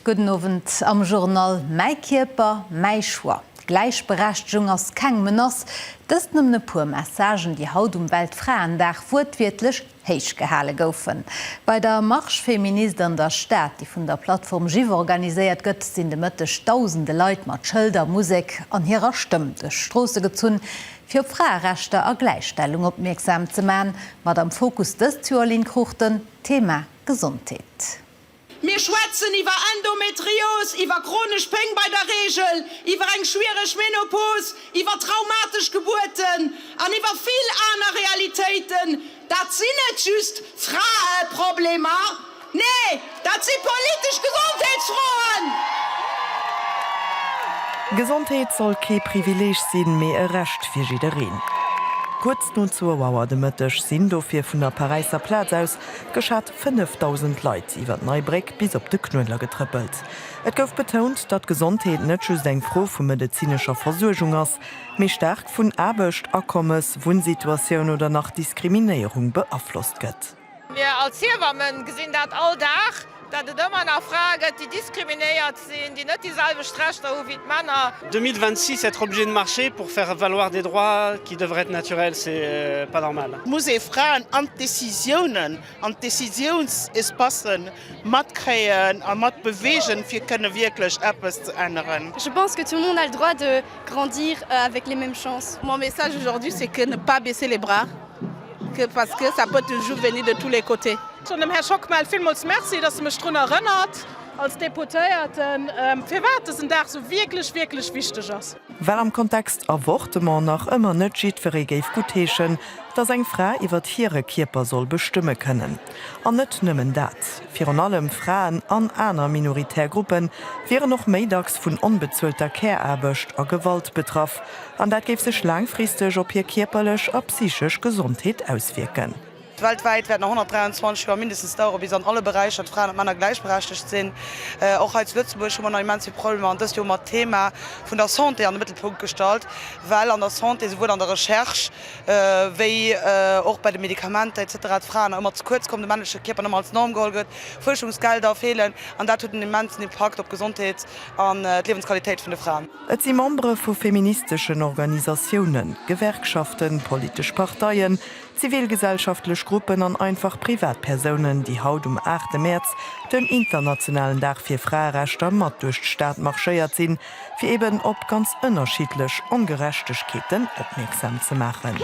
Guten Abend am Journal «Mei Kierper, mei Schwa». Gleichberechtigung ass keng Menass, dës nëmm ne puer Messagen, die haut Weltfrauendach wortwirtlech héich gehale goufen. Bei der Marsch Feminist an der Stadt, die vun der Plattform Jive organiséiert gëtt, sinn de mëttech tausende Leiit mat Schëlder, Musik an hireer Stëmm de Strosse gezunn, fir Frauenrechte a Gleichstellung opmerksam ze machen, mat am Fokus des Zürlin Kruchten Thema Gesundheit. Wir schwätzen über Endometrios, über chronisch Peng bei der Regel, über eine schwere Menopause, über traumatische Geburten und über viele andere Realitäten. Das sind nicht just Frauenprobleme. Nee, das sind politisch Gesundheitsfragen. Gesundheit soll kein Privileg sein, mehr ein Recht für jeden. Kurz nun zur Wauer de Mëttech sinn dofir vun der Pariser Platz aus geschat 5000 Leiit iwwer Neubreck bis op de Knüller getrüppelt. Et gouf betont, dat Gesundheit net just eng froh vu medizinischer Versorgung ass, méi stark vun Abecht, Akkommes, Wohnsituatioun oder nach Diskriminierung beaflosst gëtt. Wir als Hirwammen gesinn dat all Dach, dat et immer nach Frage, die diskriminiert sind, die nicht dieselbe Rechte haben wie die Männer. 2026, être obligé de marcher pour faire valoir des droits qui devraient être naturels, c'est pas normal. Muss Frauen an Decisionsspassen mat kreieren, an mat bewegen, für können wirklich etwas zu ändern. Je pense que tout le monde a le droit de grandir avec les mêmes chances. Mon message aujourd'hui, c'est que ne pas baisser les bras, parce que ça peut toujours venir de tous les côtés. Und dem Herr Schockmal vielmals merci, dass er mich daran erinnert, als Deputierten, für was das Tag so wirklich wichtig ist. Weil am Kontext Avortement nach immer net schiet fir geif gut heechen, dats eng Fra iwwer hire Kierper soll bestimme können. An net nëmmen dat. Fi an allem Fraen an aner Minoritärgruppen wären noch méidags vun onbezuelter Care-Abecht a Gewalt betraff, an dat geif sech langfristig op hir kierperlech a psychisch Gesundheit auswirken. Weltweit werden 123 Jahre mindestens dauern, bis an alle Bereiche dass Frauen und Männer gleichberechtigt sind. Auch als Lützeburg schon mal immense Probleme. Und das ist ja immer Thema von der Santé an den Mittelpunkt gestellt, weil an der Santé sowohl an der Recherche wie auch bei den Medikamenten etc. Frauen immer zu kurz kommen, die männliche Körper immer als Norm geholt wird, Forschungsgelder fehlen und das hat einen immensen Impact auf Gesundheit und die Lebensqualität der Frauen. Et sind Membre von feministischen Organisationen, Gewerkschaften, politische Parteien, zivilgesellschaftliche Gruppen an einfach Privatpersonen, die haut am 8. März den internationalen Tag für Frauenrechte mat durch die Stadt marschéiert sind, für eben op ganz unterschiedlich Ungerechtigkeiten aufmerksam zu machen.